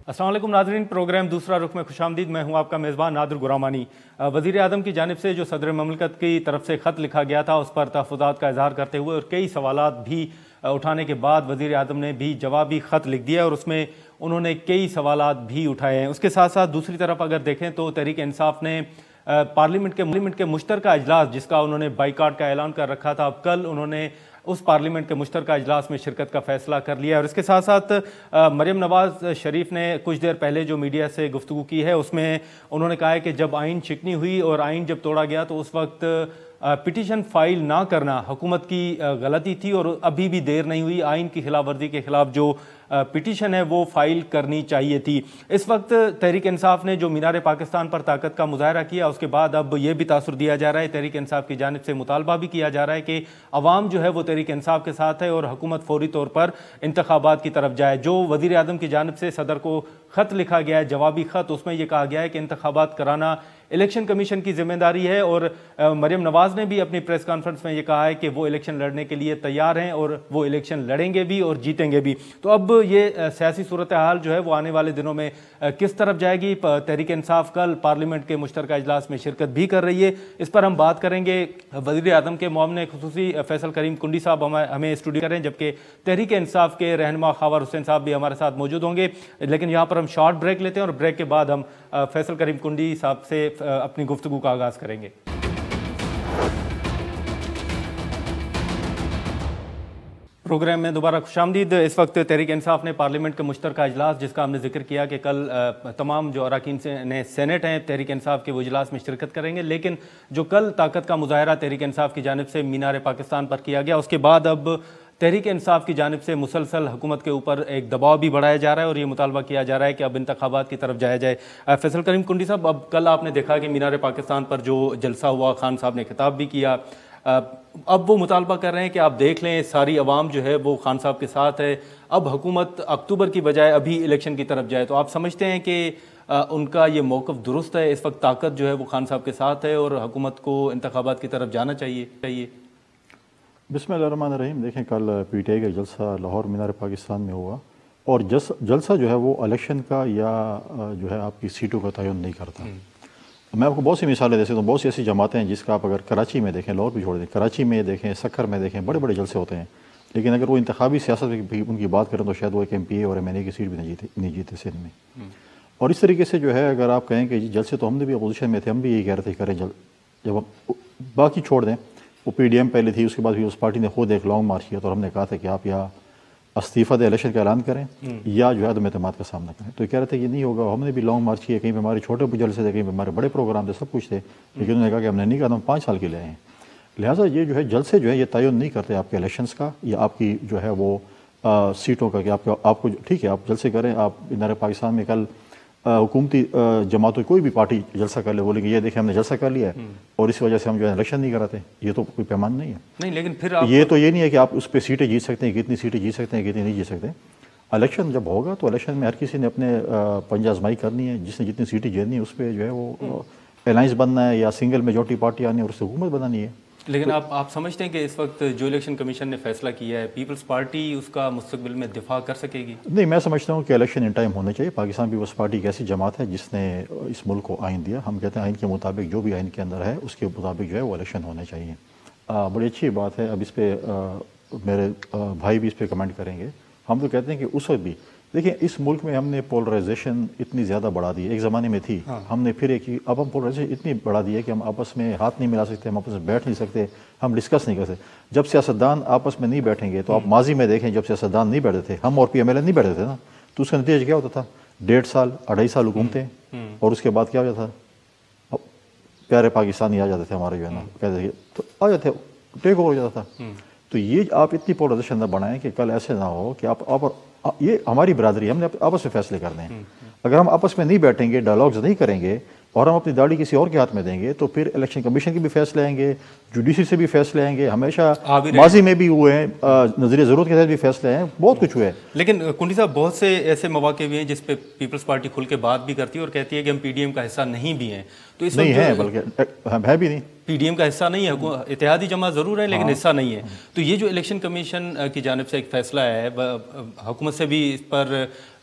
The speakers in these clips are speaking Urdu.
السلام علیکم ناظرین، پروگرام دوسرا رخ میں خوش آمدید۔ میں ہوں آپ کا میزبان نادر غرامانی۔ وزیر اعظم کی جانب سے جو صدر مملکت کی طرف سے خط لکھا گیا تھا اس پر تحفظات کا اظہار کرتے ہوئے اور کئی سوالات بھی اٹھانے کے بعد وزیر اعظم نے بھی جوابی خط لکھ دیا اور اس میں انہوں نے کئی سوالات بھی اٹھائے ہیں۔ اس کے ساتھ ساتھ دوسری طرف اگر دیکھیں تو تحریک انصاف نے پارلیمنٹ کے مشترکہ اجلاس جس کا انہوں نے بائیکاٹ کا اعلان کر رکھا تھا، اب کل انہوں نے اس پارلیمنٹ کے مشترکہ اجلاس میں شرکت کا فیصلہ کر لیا اور اس کے ساتھ ساتھ مریم نواز شریف نے کچھ دیر پہلے جو میڈیا سے گفتگو کی ہے اس میں انہوں نے کہا ہے کہ جب آئین شکنی ہوئی اور آئین جب توڑا گیا تو اس وقت پٹیشن فائل نہ کرنا حکومت کی غلطی تھی اور ابھی بھی دیر نہیں ہوئی، آئین کی خلاف ورزی کے خلاف جو پٹیشن ہے وہ فائل کرنی چاہیے تھی۔ اس وقت تحریک انصاف نے جو مینار پاکستان پر طاقت کا مظاہرہ کیا اس کے بعد اب یہ بھی تاثر دیا جا رہا ہے، تحریک انصاف کی جانب سے مطالبہ بھی کیا جا رہا ہے کہ عوام جو ہے وہ تحریک انصاف کے ساتھ ہے اور حکومت فوری طور پر انتخابات کی طرف جائے۔ جو وزیر اعظم کی جانب سے صدر کو خط لکھا گیا ہے، جوابی خط، اس میں یہ کہا گیا ہے کہ انتخابات کرانا الیکشن کمیشن کی ذمہ داری ہے اور مریم نواز نے بھی اپنی پریس کانفرنس میں یہ کہا ہے کہ وہ الیکشن لڑنے کے لیے تیار ہیں اور وہ الیکشن لڑیں گے بھی اور جیتیں گے بھی۔ تو اب یہ سیاسی صورتحال جو ہے وہ آنے والے دنوں میں کس طرف جائے گی؟ تحریک انصاف کل پارلیمنٹ کے مشترکہ اجلاس میں شرکت بھی کر رہی ہے، اس پر ہم بات کریں گے۔ وزیر اعظم کے معاون خصوصی فیصل کریم کنڈی صاحب ہمیں اسٹوڈیو کریں، جبکہ تحریک انصاف کے رہنما خاور حسین صاحب بھی ہمارے ساتھ موجود ہوں گے۔ لیکن یہاں پر ہم شارٹ بریک لیتے ہیں اور بریک کے بعد ہم فیصل کریم کنڈی صاحب سے اپنی گفتگو کا آغاز کریں گے۔ پروگرام میں دوبارہ خوش آمدید۔ اس وقت تحریک انصاف نے پارلیمنٹ کے مشترکہ اجلاس جس کا ہم نے ذکر کیا کہ کل تمام جو اراکین سینٹ ہیں تحریک انصاف کے وہ اجلاس میں شرکت کریں گے، لیکن جو کل طاقت کا مظاہرہ تحریک انصاف کی جانب سے مینار پاکستان پر کیا گیا اس کے بعد اب تحریک انصاف کی جانب سے مسلسل حکومت کے اوپر ایک دباؤ بھی بڑھایا جا رہا ہے اور یہ مطالبہ کیا جا رہا ہے کہ اب انتخابات کی طرف جایا جائے۔ فیصل کریم کنڈی صاحب، اب کل آپ نے دیکھا کہ مینار پاکستان پر جو جلسہ ہوا، خان صاحب نے خطاب بھی کیا، اب وہ مطالبہ کر رہے ہیں کہ آپ دیکھ لیں ساری عوام جو ہے وہ خان صاحب کے ساتھ ہے، اب حکومت اکتوبر کی بجائے ابھی الیکشن کی طرف جائے۔ تو آپ سمجھتے ہیں کہ ان کا یہ موقف درست ہے؟ اس وقت طاقت جو ہے وہ خان صاحب کے ساتھ ہے اور حکومت کو انتخابات کی طرف جانا چاہیے؟ بسم اللہ الرحمن الرحیم۔ دیکھیں کل پی ٹی آئی کا جلسہ لاہور مینار پاکستان میں ہوا اور جلسہ جو ہے وہ الیکشن کا یا جو ہے آپ کی سیٹوں کا تعین نہیں کرتا۔ میں آپ کو بہت سی مثالیں دے سکتا ہوں، بہت سی ایسی جماعتیں ہیں جس کا آپ اگر کراچی میں دیکھیں، لاہور بھی چھوڑ دیں، کراچی میں دیکھیں، سکھر میں دیکھیں، بڑے بڑے جلسے ہوتے ہیں، لیکن اگر وہ انتخابی سیاست میں ان کی بات کریں تو شاید وہ ایک ایم پی اے اور ایم این اے کی سیٹ بھی نہیں جیتے سندھ میں۔ اور اس طریقے سے جو ہے اگر آپ کہیں کہ جلسے تو ہم نے بھی اپوزیشن میں تھے، ہم بھی یہی کہہ رہے تھے کریں، جب ہم باقی چھوڑ دیں، وہ پی ڈی ایم پہلے تھی، اس کے بعد بھی اس پارٹی نے خود ایک لانگ مارچ کیا تو ہم نے کہا تھا کہ آپ یا استعفیٰ دے الیکشن کا اعلان کریں یا جو ہے عدم اعتماد کا سامنا کریں۔ تو یہ کہہ رہے تھے کہ نہیں ہوگا، ہم نے بھی لانگ مارچ کیا، کہیں پہ ہمارے چھوٹے جلسے تھے، کہیں پہ ہمارے بڑے پروگرام تھے، سب کچھ تھے، لیکن انہوں نے کہا کہ ہم نے نہیں کہا، ہم 5 سال کے لیے آئے ہیں۔ لہٰذا یہ جو ہے جلسے جو ہے یہ تعین نہیں کرتے آپ کے الیکشنز کا یا آپ کی جو ہے وہ سیٹوں کا، کہ آپ کو ٹھیک ہے آپ جلسے کریں۔ آپ مینار پاکستان میں کل حکومتی جماعتوں کوئی بھی پارٹی جلسہ کر لے، بولے کہ یہ دیکھیں ہم نے جلسہ کر لیا ہے اور اس وجہ سے ہم جو ہے الیکشن نہیں کراتے، یہ تو کوئی پیمان نہیں ہے۔ نہیں، لیکن پھر یہ تو یہ نہیں ہے کہ آپ اس پہ سیٹیں جیت سکتے ہیں، کتنی سیٹیں جیت سکتے ہیں، کتنی نہیں جیت سکتے۔ الیکشن جب ہوگا تو الیکشن میں ہر کسی نے اپنے پنجہ آزمائی کرنی ہے، جس نے جتنی سیٹیں جیتنی ہے اس پہ جو ہے وہ الائنس بننا ہے یا سنگل میجورٹی پارٹی آنی ہے اور اس سے حکومت بنانی ہے۔ لیکن آپ سمجھتے ہیں کہ اس وقت جو الیکشن کمیشن نے فیصلہ کیا ہے پیپلز پارٹی اس کا مستقبل میں دفاع کر سکے گی؟ نہیں، میں سمجھتا ہوں کہ الیکشن ان ٹائم ہونا چاہیے۔ پاکستان پیپلز پارٹی ایک ایسی جماعت ہے جس نے اس ملک کو آئین دیا، ہم کہتے ہیں آئین کے مطابق جو بھی آئین کے اندر ہے اس کے مطابق جو ہے وہ الیکشن ہونے چاہیے۔ بڑی اچھی بات ہے، اب اس پہ میرے بھائی بھی اس پہ کمنٹ کریں گے۔ ہم تو کہتے ہیں کہ اس وقت بھی دیکھیں اس ملک میں ہم نے پولرائزیشن اتنی زیادہ بڑھا دی ہے، ایک زمانے میں تھی، ہم نے پھر اب ہم پولرائزیشن اتنی بڑھا دی ہے کہ ہم آپس میں ہاتھ نہیں ملا سکتے، ہم آپس میں بیٹھ نہیں سکتے، ہم ڈسکس نہیں کر سکتے۔ جب سیاستدان آپس میں نہیں بیٹھیں گے تو آپ ماضی میں دیکھیں جب سیاستدان نہیں بیٹھتے تھے، ہم اور پی ایم ایل اے نہیں بیٹھتے تھے نا، تو اس کا نتیجہ کیا ہوتا تھا؟ 1.5 سال 2.5 سال حکومتیں، اور اس کے بعد کیا ہو جاتا تھا؟ پیارے پاکستانی آ جاتے تھے ہمارے جو ہے نا، کہتے تھے تو آ جاتے، ٹیک اوور ہو جاتا تھا۔ تو یہ آپ اتنی پولرائزیشن نہ بنائیں کہ کل ایسے نہ ہو کہ آپ یہ ہماری برادری، ہم نے آپس میں فیصلے کرنے ہیں۔ اگر ہم آپس میں نہیں بیٹھیں گے، ڈائلاگز نہیں کریں گے اور ہم اپنی داڑھی کسی اور کے ہاتھ میں دیں گے تو پھر الیکشن کمیشن کے بھی فیصلے آئیں گے، جوڈیشری سے بھی فیصلے آئیں گے، ہمیشہ ماضی میں بھی ہوئے ہیں، نظریہ ضرورت کے تحت بھی فیصلے ہیں، بہت کچھ ہوئے ہیں۔ لیکن کنڈی صاحب بہت سے ایسے مواقع بھی ہیں جس پہ پیپلز پارٹی کھل کے بات بھی کرتی ہے اور کہتی ہے کہ ہم پی ڈی ایم کا حصہ نہیں بھی ہیں، تو اس نہیں ہے، بلکہ ہے بھی نہیں، پی ڈی ایم کا حصہ نہیں ہے، اتحادی جماعت ضرور ہے لیکن حصہ نہیں ہے. تو یہ جو الیکشن کمیشن کی جانب سے ایک فیصلہ ہے، حکومت سے بھی اس پر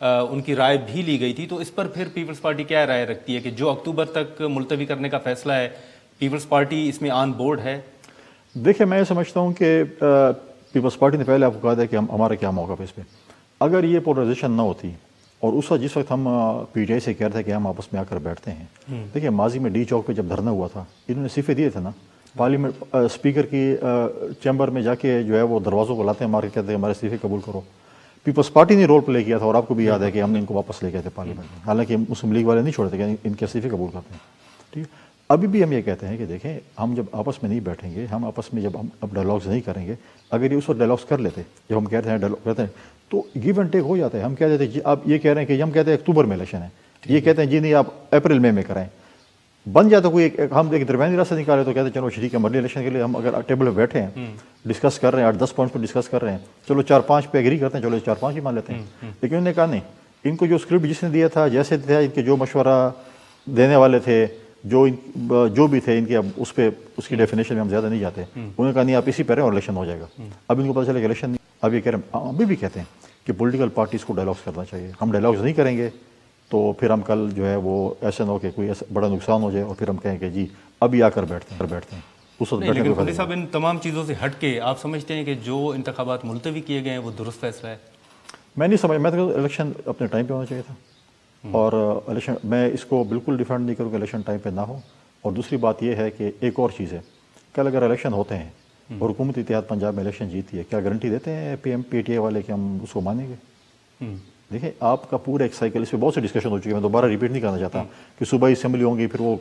ان کی رائے بھی لی گئی تھی، تو اس پر پھر پیپلز پارٹی کیا رائے رکھتی ہے کہ جو اکتوبر تک ملتوی کرنے کا فیصلہ ہے، پیپلز پارٹی اس میں آن بورڈ ہے؟ دیکھیں میں سمجھتا ہوں کہ پیپلز پارٹی نے پہلے آپ کو کہا تھا کہ ہمارا کیا موقف ہے اس پہ. اگر یہ پولرائزیشن نہ ہوتی اور اس وقت جس وقت ہم پی ٹی آئی سے کہہ رہے تھے کہ ہم آپس میں آ کر بیٹھتے ہیں، دیکھیں ماضی میں ڈی چوک پہ جب دھرنا ہوا تھا انہوں نے صفے دیے تھے نا، پارلیمنٹ اسپیکر کی چیمبر میں جا کے جو ہے وہ دروازوں کو لاتے ہیں مار کے کہتے ہیں ہمارے استعفے قبول کرو. پیپلز پارٹی نے رول پلے کیا تھا اور آپ کو بھی یاد ہے کہ ہم نے ان کو واپس لے گئے تھے پارلیمنٹ میں، حالانکہ مسلم لیگ والے نہیں چھوڑتے کہ ان کے استعفے قبول کرتے ہیں. ٹھیک ہے، ابھی بھی ہم یہ کہتے ہیں کہ دیکھیں ہم جب آپس میں نہیں بیٹھیں گے، ہم آپس میں جب ہم اب ڈائلاگز نہیں کریں گے، اگر یہ اس وقت ڈائلاگز کر لیتے جب ہم کہتے ہیں ڈائلاگ کرتے ہیں تو گیو اینڈ ٹیک ہو جاتا ہے. ہم کہہ دیتے ہیں جی آپ یہ کہہ رہے ہیں کہ ہم کہتے ہیں اکتوبر میں الیکشن ہے، یہ کہتے ہیں جی نہیں آپ اپریل میں کرائیں، بن جاتا کوئی ہم ایک درمیانی راستہ نکالے تو کہتے ہیں چلو ٹھیک ہے مرلی الیکشن کے لیے ہم اگر ٹیبل پہ بیٹھے ہیں ڈسکس کر رہے ہیں 8-10 پوائنٹ پہ ڈسکس کر رہے ہیں، چلو 4-5 پہ ایگری کرتے ہیں، چلو 4-5 ہی مان لیتے ہیں. لیکن انہوں نے کہا نہیں، ان کو جو اسکرپٹ جس نے دیا تھا جیسے تھا، ان کے جو مشورہ دینے والے تھے جو بھی تھے ان کے، اب اس پہ اس کی ڈیفینیشن میں ہم زیادہ نہیں جاتے، انہوں نے کہا نہیں آپ اسی پہ رہیں اور الیکشن ہو جائے گا. اب ان کو پتہ چلا کہ الیکشن نہیں، اب یہ کہہ رہے ہیں، ابھی بھی کہتے ہیں کہ پولیٹیکل پارٹیز کو ڈائلاگز کرنا چاہیے. ہم ڈائلاگز نہیں کریں گے تو پھر ہم کل جو ہے وہ ایسا نہ ہو کہ کوئی ایسا بڑا نقصان ہو جائے اور پھر ہم کہیں کہ جی ابھی آ کر بیٹھتے ہیں اس وقت. لیکن قلی صاحب ان تمام چیزوں سے ہٹ کے آپ سمجھتے ہیں کہ جو انتخابات ملتوی کیے گئے ہیں وہ درست فیصلہ ہے؟ میں نہیں سمجھ، میں تو الیکشن اپنے ٹائم پہ ہونا چاہیے تھا، اور الیکشن میں اس کو بالکل ڈیفینڈ نہیں کروں کہ الیکشن ٹائم پہ نہ ہو. اور دوسری بات یہ ہے کہ ایک اور چیز ہے، کل اگر الیکشن ہوتے ہیں اور حکومت اتحاد پنجاب میں الیکشن جیتی ہے، کیا گارنٹی دیتے ہیں پی ٹی آئی والے کہ ہم اس کو مانیں گے؟ دیکھیں آپ کا پورا ایک سائیکل، اس پہ بہت سی ڈسکشن ہو چکی ہے، میں دوبارہ ریپیٹ نہیں کرنا چاہتا کہ صوبائی اسمبلی ہوں گی، پھر وہ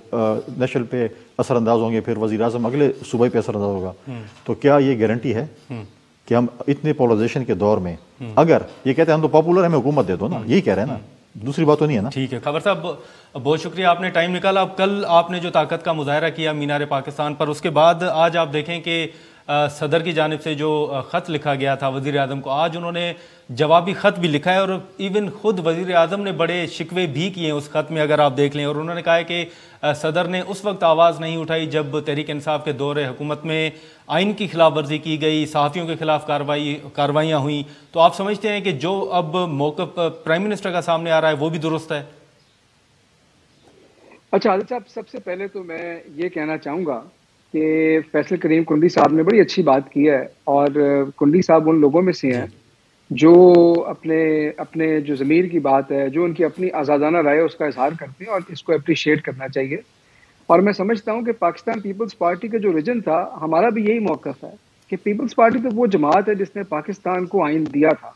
نیشنل پہ اثر انداز ہوں گے، پھر وزیر اعظم اگلے صوبائی پہ اثر انداز ہوگا. تو کیا یہ گارنٹی ہے کہ ہم اتنے پولرائزیشن کے دور میں، اگر یہ کہتے ہیں ہم تو پاپولر ہیں ہمیں حکومت دے دو نا، یہی کہہ رہے ہیں نا، دوسری بات تو نہیں ہے نا. ٹھیک ہے خبر صاحب، بہت شکریہ آپ نے ٹائم نکالا. اب کل آپ نے جو طاقت کا مظاہرہ کیا مینار پاکستان پر، اس کے بعد آج آپ دیکھیں کہ صدر کی جانب سے جو خط لکھا گیا تھا وزیر اعظم کو، آج انہوں نے جوابی خط بھی لکھا ہے، اور ایون خود وزیر اعظم نے بڑے شکوے بھی کیے ہیں اس خط میں اگر آپ دیکھ لیں. اور انہوں نے کہا ہے کہ صدر نے اس وقت آواز نہیں اٹھائی جب تحریک انصاف کے دور حکومت میں آئین کی خلاف ورزی کی گئی، صحافیوں کے خلاف کارروائیاں ہوئیں. تو آپ سمجھتے ہیں کہ جو اب موقف پرائم منسٹر کا سامنے آ رہا ہے وہ بھی درست ہے؟ اچھا عادل صاحب، سب سے پہلے تو میں یہ کہنا چاہوں گا کہ فیصل کریم کنڈی صاحب نے بڑی اچھی بات کی ہے، اور کنڈی صاحب ان لوگوں میں سے ہیں جو اپنے جو ضمیر کی بات ہے، جو ان کی اپنی آزادانہ رائے اس کا اظہار کرتے ہیں، اور اس کو اپریشیٹ کرنا چاہیے. اور میں سمجھتا ہوں کہ پاکستان پیپلز پارٹی کا جو ویژن تھا، ہمارا بھی یہی موقف ہے کہ پیپلز پارٹی تو وہ جماعت ہے جس نے پاکستان کو آئین دیا تھا،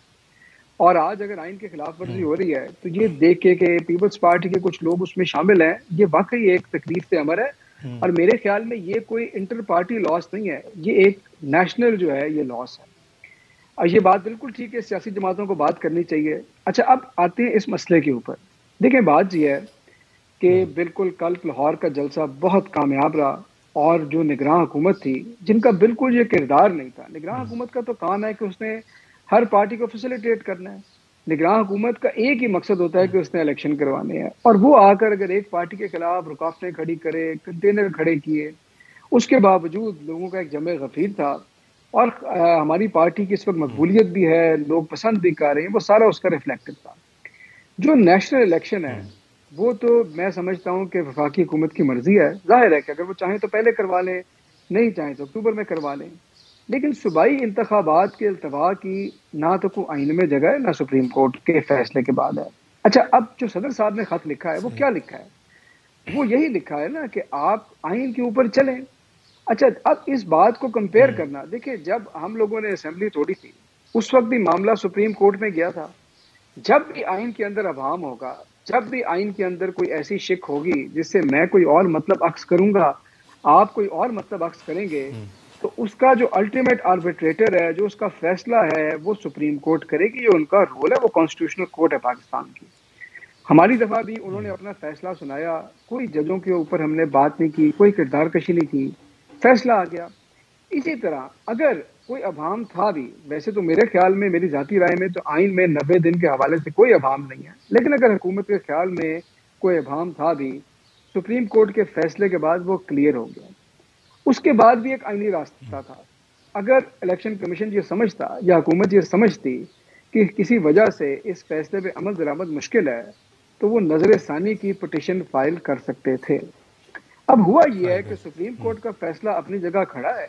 اور آج اگر آئین کی خلاف ورزی ہو رہی ہے تو یہ دیکھ کے کہ پیپلز پارٹی کے کچھ لوگ اس میں شامل ہیں، یہ واقعی ایک تکلیف سے امر ہے. اور میرے خیال میں یہ کوئی انٹر پارٹی لاس نہیں ہے، یہ ایک نیشنل جو ہے یہ لاس ہے. اور یہ بات بالکل ٹھیک ہے، سیاسی جماعتوں کو بات کرنی چاہیے. اچھا اب آتے ہیں اس مسئلے کے اوپر. دیکھیں بات یہ ہے کہ بالکل کل لاہور کا جلسہ بہت کامیاب رہا، اور جو نگراں حکومت تھی جن کا بالکل یہ کردار نہیں تھا، نگراں حکومت کا تو کام ہے کہ اس نے ہر پارٹی کو فیسیلیٹیٹ کرنا ہے. نگراں حکومت کا ایک ہی مقصد ہوتا ہے کہ اس نے الیکشن کروانے ہیں، اور وہ آ کر اگر ایک پارٹی کے خلاف رکاوٹیں کھڑی کرے، کنٹینر کھڑے کیے، اس کے باوجود لوگوں کا ایک جمع غفیر تھا، اور ہماری پارٹی کی اس وقت مقبولیت بھی ہے، لوگ پسند بھی کر رہے ہیں، وہ سارا اس کا ریفلیکٹڈ تھا. جو نیشنل الیکشن ہے وہ تو میں سمجھتا ہوں کہ وفاقی حکومت کی مرضی ہے، ظاہر ہے کہ اگر وہ چاہیں تو پہلے کروا لیں، نہیں چاہیں تو اکتوبر میں کروا لیں. لیکن صوبائی انتخابات کے التوا کی نہ تو کوئی آئین میں جگہ ہے، نہ سپریم کورٹ کے فیصلے کے بعد ہے. اچھا اب جو صدر صاحب نے خط لکھا ہے وہ کیا لکھا ہے؟ وہ یہی لکھا ہے نا کہ آپ آئین کے اوپر چلیں. اچھا اب اس بات کو کمپیئر کرنا، دیکھیں جب ہم لوگوں نے اسمبلی توڑی تھی اس وقت بھی معاملہ سپریم کورٹ میں گیا تھا. جب بھی آئین کے اندر ابہام ہوگا، جب بھی آئین کے اندر کوئی ایسی شک ہوگی جس سے میں کوئی اور مطلب اخذ کروں گا، آپ کوئی اور مطلب اخذ کریں گے، تو اس کا جو الٹیمیٹ آربیٹریٹر ہے، جو اس کا فیصلہ ہے، وہ سپریم کورٹ کرے گی. یہ ان کا رول ہے، وہ کانسٹیٹیوشنل کورٹ ہے پاکستان کی. ہماری دفعہ بھی انہوں نے اپنا فیصلہ سنایا، کوئی ججوں کے اوپر ہم نے بات نہیں کی، کوئی کردار کشی نہیں کی، فیصلہ آ گیا. اسی طرح اگر کوئی ابہام تھا بھی، ویسے تو میرے خیال میں، میری ذاتی رائے میں تو آئین میں 90 دن کے حوالے سے کوئی ابہام نہیں ہے، لیکن اگر حکومت کے خیال میں کوئی ابہام تھا بھی، سپریم کورٹ کے فیصلے کے بعد وہ کلیئر ہو گیا. اس کے بعد بھی ایک آئینی راستہ تھا. اگر الیکشن کمیشن یہ سمجھتا یا حکومت یہ سمجھتی کہ کسی وجہ سے اس فیصلے پہ عمل درآمد مشکل ہے تو وہ نظر ثانی کی پٹیشن فائل کر سکتے تھے. اب ہوا یہ ہے کہ سپریم کورٹ کا فیصلہ اپنی جگہ کھڑا ہے,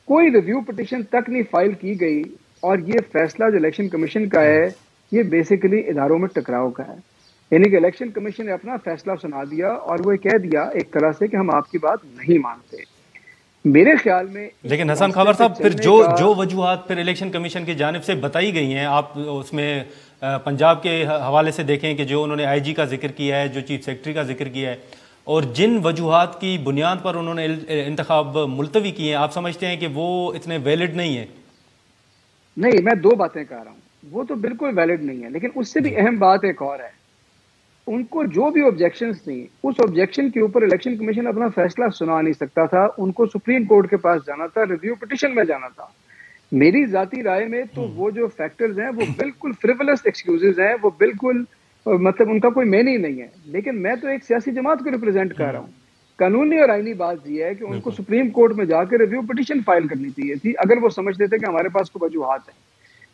کوئی ریویو پٹیشن تک نہیں فائل کی گئی, اور یہ فیصلہ جو الیکشن کمیشن کا ہے یہ بیسیکلی اداروں میں ٹکراؤ کا ہے. یعنی کہ الیکشن کمیشن نے اپنا فیصلہ سنا دیا اور وہ کہہ دیا ایک طرح سے کہ ہم آپ کی بات نہیں مانتے. میرے خیال میں لیکن حسن خاور صاحب پھر جو وجوہات پھر الیکشن کمیشن کی جانب سے بتائی گئی ہیں, آپ اس میں پنجاب کے حوالے سے دیکھیں کہ جو انہوں نے آئی جی کا ذکر کیا ہے, جو چیف سیکرٹری کا ذکر کیا ہے, اور جن وجوہات کی بنیاد پر انہوں نے انتخاب ملتوی کیے ہیں, آپ سمجھتے ہیں کہ وہ اتنے ویلڈ نہیں ہیں؟ نہیں, میں دو باتیں کہہ رہا ہوں, وہ تو بالکل ویلڈ نہیں ہے, لیکن اس سے بھی اہم بات ایک اور ہے. ان کو جو بھی آبجیکشنز تھیں اس آبجیکشن کے اوپر الیکشن کمیشن اپنا فیصلہ سنا نہیں سکتا تھا, ان کو سپریم کورٹ کے پاس جانا تھا, ریویو پٹیشن میں جانا تھا. میری ذاتی رائے میں تو وہ جو فیکٹرز ہیں وہ بالکل فریولس ایکسکیوزز ہیں, وہ بالکل مطلب ان کا کوئی معنی نہیں ہے. لیکن میں تو ایک سیاسی جماعت کو ریپرزینٹ کر رہا ہوں. قانونی اور آئینی بات یہ ہے کہ ان کو سپریم کورٹ میں جا کے ریویو پٹیشن فائل کرنی چاہیے تھی اگر وہ سمجھتے تھے کہ ہمارے پاس کوئی وجوہات ہیں.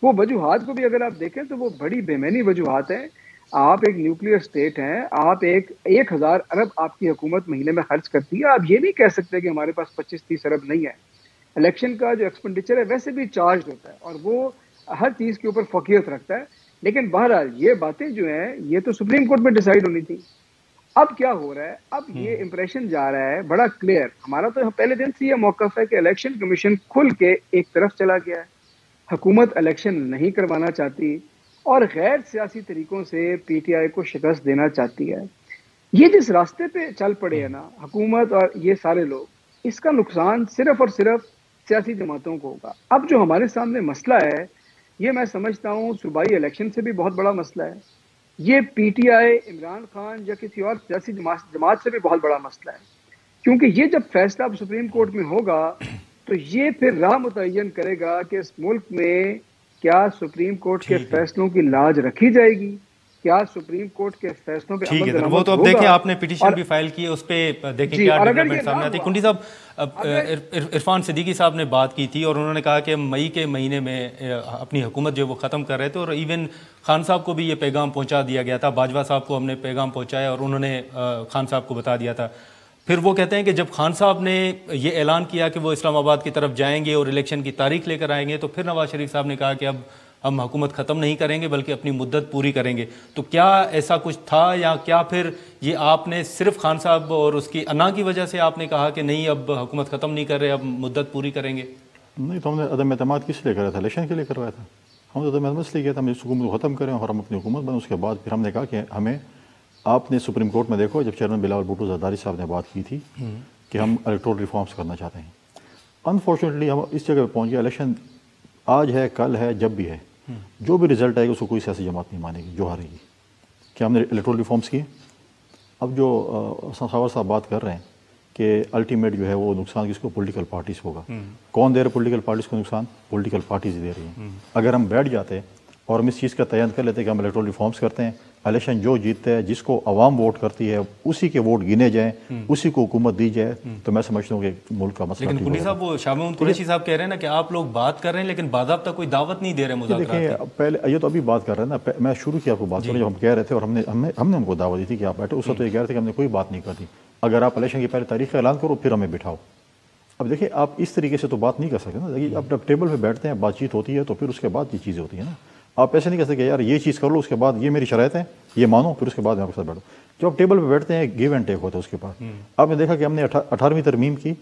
وہ وجوہات کو بھی اگر آپ دیکھیں تو وہ بڑی بے معنی وجوہات ہیں. آپ ایک نیوکلیئر اسٹیٹ ہیں, آپ 1000 ارب آپ کی حکومت مہینے میں خرچ کرتی ہے. آپ یہ نہیں کہہ سکتے کہ ہمارے پاس 25-30 ارب نہیں ہے. الیکشن کا جو ایکسپینڈیچر ہے ویسے بھی چارجڈ ہوتا ہے اور وہ ہر چیز کے اوپر فوقیت رکھتا ہے. لیکن بہرحال یہ باتیں جو ہیں یہ تو سپریم کورٹ میں ڈیسائیڈ ہونی تھی. اب کیا ہو رہا ہے, اب یہ امپریشن جا رہا ہے بڑا کلیئر. ہمارا تو پہلے دن سے یہ موقف ہے کہ الیکشن کمیشن کھل کے ایک طرف چلا گیا ہے, حکومت الیکشن نہیں کروانا چاہتی اور غیر سیاسی طریقوں سے پی ٹی آئی کو شکست دینا چاہتی ہے. یہ جس راستے پہ چل پڑے ہیں نا حکومت اور یہ سارے لوگ, اس کا نقصان صرف اور صرف سیاسی جماعتوں کو ہوگا. اب جو ہمارے سامنے مسئلہ ہے یہ میں سمجھتا ہوں صوبائی الیکشن سے بھی بہت بڑا مسئلہ ہے. یہ P T I, Imran Khan یا کسی اور سیاسی جماعت سے بھی بہت بڑا مسئلہ ہے, کیونکہ یہ جب فیصلہ اب سپریم کورٹ میں ہوگا تو یہ پھر راہ متعین کرے گا کہ اس ملک میں کیا سپریم کورٹ کے فیصلوں کی لاج رکھی جائے گی, کیا سپریم کورٹ کے فیصلوں پہ عمل درآمد ہوگا. وہ تو اب دیکھیں, آپ نے پٹیشن بھی فائل کی ہے, اس پہ دیکھیں کیا ڈیولپمنٹ سامنے آتی ہے. کنڈی صاحب, عرفان صدیقی صاحب نے بات کی تھی اور انہوں نے کہا کہ مئی کے مہینے میں اپنی حکومت جو وہ ختم کر رہے تھے, اور ایون خان صاحب کو بھی یہ پیغام پہنچا دیا گیا تھا. باجوہ صاحب کو ہم نے پیغام پہنچایا اور انہوں نے خان صاحب کو بتا دیا تھا. پھر وہ کہتے ہیں کہ جب خان صاحب نے یہ اعلان کیا کہ وہ اسلام آباد کی طرف جائیں گے اور الیکشن کی تاریخ لے کر آئیں گے, تو پھر نواز شریف صاحب نے کہا کہ اب ہم حکومت ختم نہیں کریں گے بلکہ اپنی مدت پوری کریں گے. تو کیا ایسا کچھ تھا, یا کیا پھر یہ آپ نے صرف خان صاحب اور اس کی انا کی وجہ سے آپ نے کہا کہ نہیں اب حکومت ختم نہیں کر رہے, اب مدت پوری کریں گے؟ نہیں, تو ہم نے عدم اعتماد کس لیے کرا تھا؟ الیکشن کے لیے کروایا تھا. ہم نے عدم اعتماد اس لیے کیا تھا, ہم اس حکومت کو ختم کریں اور ہم اپنی حکومت بنیں. اس کے بعد پھر ہم نے کہا کہ ہمیں, آپ نے سپریم کورٹ میں دیکھو جب چیئرمین بلاول بھٹو زرداری صاحب نے بات کی تھی کہ ہم الیکٹورل ریفارمز کرنا چاہتے ہیں, انفارچونیٹلی ہم اس جگہ پہ پہنچ گئے. الیکشن آج ہے, کل ہے, جب بھی ہے, جو بھی رزلٹ آئے گا اس کو کوئی سیاسی جماعت نہیں مانے گی جو ہارے گی. کہ ہم نے الیکٹورل ریفارمز کیے. اب جو حسن خاور صاحب بات کر رہے ہیں کہ الٹیمیٹ جو ہے وہ نقصان کس کو, پولیٹیکل پارٹیز ہوگا. کون دے رہے پولیٹیکل پارٹیز کو نقصان؟ پولیٹیکل پارٹیز دے رہی ہیں. اگر ہم بیٹھ جاتے اور ہم اس چیز کا تعین کر لیتے کہ ہم الیکٹورل ریفارمز کرتے ہیں, الیکشن جو جیتتا ہے, جس کو عوام ووٹ کرتی ہے, اسی کے ووٹ گنے جائیں, اسی کو حکومت دی جائے, تو میں سمجھتا ہوں کہ ملک کا مسئلہ. لیکن کنڈی صاحب, وہ شاہ محمود قریشی صاحب کہہ رہے ہیں نا کہ آپ لوگ بات کر رہے ہیں لیکن باضابطہ کوئی دعوت نہیں دے رہے مذاکرات کی. دیکھیں پہلے یہ تو ابھی بات کر رہے ہیں نا, میں شروع کی آپ کو بات کر رہا ہوں, جب ہم کہہ رہے تھے اور ہم نے ان کو دعوت دی تھی کہ آپ بیٹھے, اس وقت تو یہ کہہ رہے تھے کہ ہم نے کوئی بات نہیں کرتی. اگر آپ الیکشن کی پہلے تاریخ کا اعلان کرو پھر ہمیں بٹھاؤ. اب دیکھیں آپ اس طریقے سے تو بات نہیں کر سکتے نا. اب جب ٹیبل پہ بیٹھتے ہیں, بات چیت ہوتی ہے, تو پھر اس کے بعد یہ چیزیں ہوتی ہیں نا. آپ ایسے نہیں کہہ سکتے کہ یار یہ چیز کر لو, اس کے بعد یہ میری شرائط ہیں, یہ مانو, پھر اس کے بعد میں آپ کے ساتھ بیٹھو. جب آپ ٹیبل پہ بیٹھتے ہیں گیو اینڈ ٹیک ہوتا ہے. اس کے بعد آپ نے دیکھا کہ ہم نے 18ویں ترمیم کی,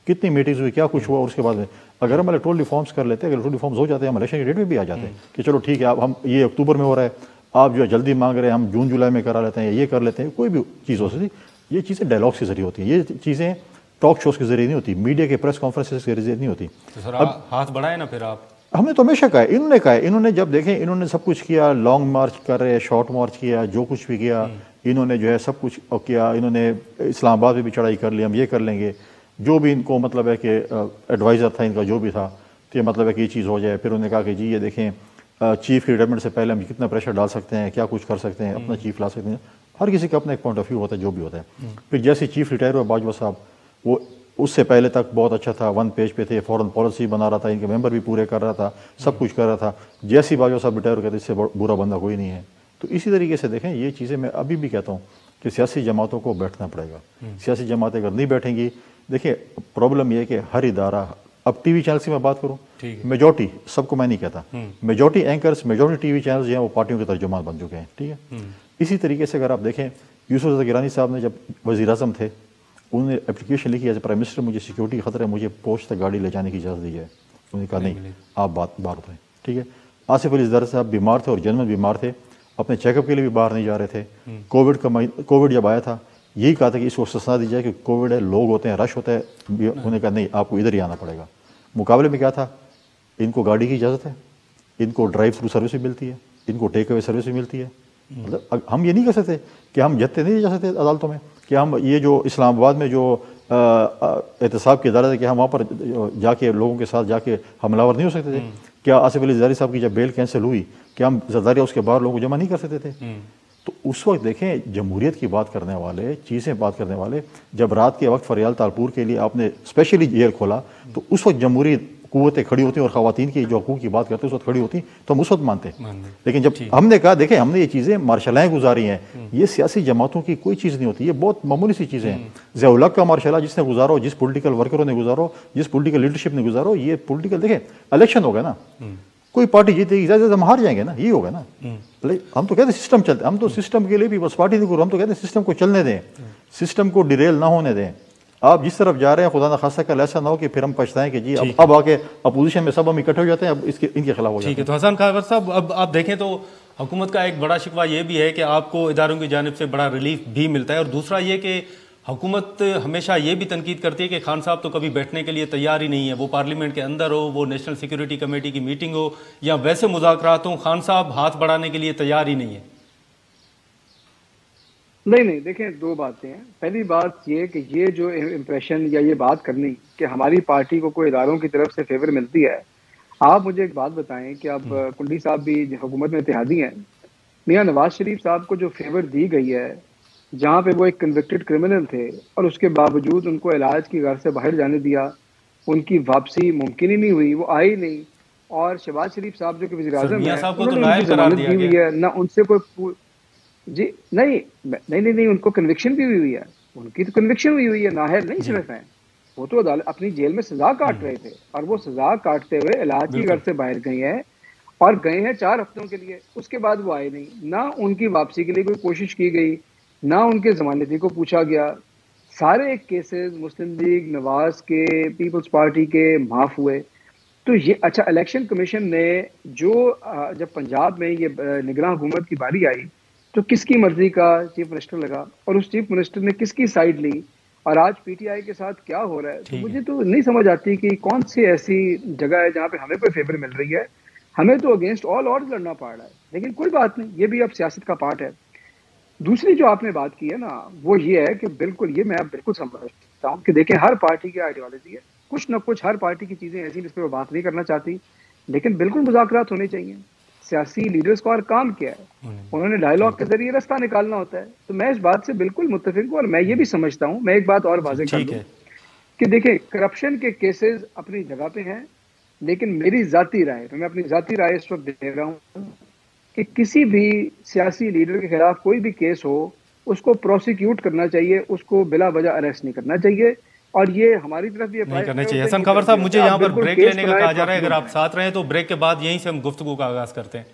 کتنی میٹنگز ہوئی, کیا کچھ ہوا, اور اس کے بعد میں اگر ہم الیکٹورل ریفارمز کر لیتے ہیں, اگر الیکٹورل ریفارمز ہو جاتے ہیں, ہم الیکشن کی ڈیٹ میں بھی آ جاتے ہیں کہ چلو ٹھیک ہے, اب ہم یہ اکتوبر میں ہو رہا ہے, آپ جو ہے جلدی مانگ رہے ہیں, ہم جون جولائی میں کرا لیتے ہیں, یہ کر لیتے ہیں, کوئی بھی چیز ہو سکتی. یہ چیزیں ڈائلاگس کے ذریعے ہوتی ہیں, یہ چیزیں ٹاک شوز کے ذریعے نہیں ہوتی, میڈیا کے پریس کانفرنسز کے ذریعے نہیں ہوتی. اب ہاتھ بڑھائے نا پھر آپ. ہم نے تو ہمیشہ کہا ہے, انہوں نے کہا ہے, انہوں نے جب دیکھیں انہوں نے سب کچھ کیا, لانگ مارچ کر رہے, شارٹ مارچ کیا, جو کچھ بھی کیا انہوں نے جو ہے سب کچھ کیا. انہوں نے اسلام آباد میں بھی چڑھائی کر لی, ہم یہ کر لیں گے, جو بھی ان کو مطلب ہے کہ ایڈوائزر تھا ان کا جو بھی تھا, تو یہ مطلب ہے کہ یہ چیز ہو جائے. پھر انہوں نے کہا کہ جی یہ دیکھیں چیف کی ریٹائرمنٹ سے پہلے ہم کتنا پریشر ڈال سکتے ہیں, کیا کچھ کر سکتے ہیں, اپنا چیف لا سکتے ہیں. ہر کسی کا اپنا ایک پوائنٹ آف ویو ہوتا ہے جو بھی ہوتا ہے. پھر جیسے چیف ریٹائر ہوا باجوہ صاحب, وہ اس سے پہلے تک بہت اچھا تھا، 1 پیج پہ تھے، فورن پالیسی بنا رہا تھا، ان کے ممبر بھی پورے کر رہا تھا، سب کچھ کر رہا تھا. جیسی باجوہ صاحب ریٹائر کہتے اس سے برا بندہ کوئی نہیں ہے. تو اسی طریقے سے دیکھیں یہ چیزیں میں ابھی بھی کہتا ہوں کہ سیاسی جماعتوں کو بیٹھنا پڑے گا. سیاسی جماعتیں اگر نہیں بیٹھیں گی، دیکھیں پرابلم یہ ہے کہ ہر ادارہ، اب ٹی وی چینل سے میں بات کروں، میجورٹی، سب کو میں نہیں کہتا، majority anchors, majority T V channels جو ہیں وہ پارٹیوں کے ترجمان بن چکے ہیں. ٹھیک ہے. اسی طریقے سے اگر آپ دیکھیں یوسف رضا گیلانی صاحب نے جب وزیر اعظم تھے، انہوں نے اپلیکیشن لکھی ایز اے پرائم منسٹر، مجھے سیکورٹی خطرہ ہے، مجھے پوسٹ تک گاڑی لے جانے کی اجازت دی جائے. انہوں نے کہا نہیں، آپ باہر اتریں. ٹھیک ہے. آصف علی زرداری صاحب بیمار تھے اور جنرل بیمار تھے، اپنے چیک اپ کے لیے بھی باہر نہیں جا رہے تھے. کووڈ جب آیا تھا یہی کہا تھا کہ اس کو استثنا دی جائے کہ کووڈ ہے، لوگ ہوتے ہیں، رش ہوتا ہے. انہوں نے کہا نہیں، آپ کو ادھر ہی آنا پڑے گا. مقابلے میں کیا تھا؟ ان کو گاڑی کی اجازت ہے، ان کو ڈرائیو تھرو سروس بھی ملتی ہے، ان کو ٹیک اوے سروس بھی ملتی ہے. مطلب ہم یہ نہیں کر سکتے کہ ہم جتے نہیں جا سکتے عدالتوں میں، کہ ہم یہ جو اسلام آباد میں جو احتساب کی عدالت ہے کہ ہم وہاں پر جا کے لوگوں کے ساتھ جا کے حملہ ور نہیں ہو سکتے تھے؟ کیا آصف علی زرداری صاحب کی جب بیل کینسل ہوئی کیا ہم زرداری ہاؤس کے باہر لوگوں کو جمع نہیں کر سکتے تھے؟ تو اس وقت دیکھیں جمہوریت کی بات کرنے والے، چیزیں بات کرنے والے، جب رات کے وقت فریال تالپور کے لیے آپ نے اسپیشلی جیل کھولا تو اس وقت جمہوری قوتیں کھڑی ہوتی ہیں اور خواتین کی جو حقوق کی بات کرتے ہیں اس وقت کھڑی ہوتی ہیں تو ہم اس وقت مانتے ہیں. لیکن جب ہم نے کہا دیکھیں ہم نے یہ چیزیں مارشلائیں گزاری ہیں، یہ سیاسی جماعتوں کی کوئی چیز نہیں ہوتی، یہ بہت معمولی سی چیزیں ہیں. ضیاء الحق کا مارشلہ جس نے گزارو، جس پولیٹیکل ورکروں نے گزارو، جس پولیٹیکل لیڈرشپ نے گزارو، یہ پولیٹیکل دیکھیں الیکشن ہوگا نا، کوئی پارٹی جیتے گی، زیادہ ہم ہار جائیں گے نا، یہی ہوگا نا. ہم تو کہتے ہیں سسٹم چلتے، ہم تو سسٹم کے لیے بھی بس پارٹی نہیں کرو، ہم تو کہتے ہیں سسٹم کو چلنے دیں، سسٹم کو ڈیریل نہ ہونے دیں. آپ جس طرف جا رہے ہیں خدا نہ خاصہ کل ایسا نہ ہو کہ پھر ہم پچھتائیں کہ جی اب آ کے اپوزیشن میں سب ہم اکٹھے ہو جاتے ہیں، اب ان کے خلاف ہو جاتے ہیں. ٹھیک ہے. تو حسن خاور صاحب اب آپ دیکھیں تو حکومت کا ایک بڑا شکوہ یہ بھی ہے کہ آپ کو اداروں کی جانب سے بڑا ریلیف بھی ملتا ہے، اور دوسرا یہ کہ حکومت ہمیشہ یہ بھی تنقید کرتی ہے کہ خان صاحب تو کبھی بیٹھنے کے لیے تیار ہی نہیں ہے، وہ پارلیمنٹ کے اندر ہو، وہ نیشنل سیکورٹی کمیٹی کی میٹنگ ہو یا ویسے مذاکرات ہوں، خان صاحب ہاتھ بڑھانے کے لیے تیار ہی نہیں ہے. نہیں دیکھیں دو باتیں ہیں. پہلی بات یہ کہ یہ جو امپریشن یا یہ بات کرنی کہ ہماری پارٹی کو کوئی اداروں کی طرف سے فیور ملتی ہے، آپ مجھے ایک بات بتائیں کہ اب کنڈی صاحب بھی حکومت میں اتحادی ہیں، میاں نواز شریف صاحب کو جو فیور دی گئی ہے جہاں پہ وہ ایک کنوکٹڈ کرمنل تھے اور اس کے باوجود ان کو علاج کی غرض سے باہر جانے دیا، ان کی واپسی ممکن ہی نہیں ہوئی، وہ آئی نہیں. اور شہباز شریف صاحب جو کہ وزیر اعظم ہیں انہوں نے ان کی ضمانت دی ہوئی ہے، نہ ان سے کوئی جی نہیں ان کو کنوکشن بھی ہوئی ہے، ان کی تو کنوکشن ہوئی ہے، نااہل نہیں صرف ہیں، وہ تو اپنی جیل میں سزا کاٹ رہے تھے اور وہ سزا کاٹتے ہوئے علاج کی غرض سے باہر گئے ہیں اور گئے ہیں 4 ہفتوں کے لیے. اس کے بعد وہ آئے نہیں، نہ ان کی واپسی کے لیے کوئی کوشش کی گئی، نہ ان کے ضمانتی کو پوچھا گیا. سارے کیسز مسلم لیگ، نواز کے، پیپلز پارٹی کے معاف ہوئے. تو یہ اچھا الیکشن کمیشن نے جو جب پنجاب میں یہ نگراں حکومت کی باری آئی تو کس کی مرضی کا چیف منسٹر لگا اور اس چیف منسٹر نے کس کی سائیڈ لی، اور آج پی ٹی آئی کے ساتھ کیا ہو رہا ہے. تو مجھے تو نہیں سمجھ آتی کہ کون سی ایسی جگہ ہے جہاں پہ ہمیں کوئی فیور مل رہی ہے. ہمیں تو اگینسٹ آل آڈز لڑنا پڑ رہا ہے، لیکن کوئی بات نہیں، یہ بھی اب سیاست کا پارٹ ہے. دوسری جو آپ نے بات کی ہے نا وہ یہ ہے کہ بالکل یہ میں اب بالکل سمجھتا ہوں کہ دیکھیں ہر پارٹی کی آئیڈیالوجی ہے، کچھ نہ کچھ ہر پارٹی کی چیزیں ایسی جس پہ وہ بات نہیں کرنا چاہتی، لیکن بالکل مذاکرات ہونے چاہیے. سیاسی لیڈرز کا اور کام کیا ہے، انہوں نے ڈائیلاگ کے ذریعے رستہ نکالنا ہوتا ہے. تو میں اس بات سے بالکل متفق ہوں، اور میں یہ بھی سمجھتا ہوں، میں ایک بات اور واضح کر دوں کہ دیکھیں کرپشن کے کیسز اپنی جگہ پہ ہیں، لیکن میری ذاتی رائے، میں اپنی ذاتی رائے اس وقت دے رہا ہوں کہ کسی بھی سیاسی لیڈر کے خلاف کوئی بھی کیس ہو اس کو پروسیکیوٹ کرنا چاہیے، اس کو بلا وجہ اریسٹ نہیں کرنا چاہیے، اور یہ ہماری طرف بھی نہیں کرنا چاہیے. حسن خاور صاحب مجھے یہاں پر بریک لینے کا کہا جا رہا ہے، اگر آپ ساتھ رہیں تو بریک کے بعد یہیں سے ہم گفتگو کا آغاز کرتے ہیں.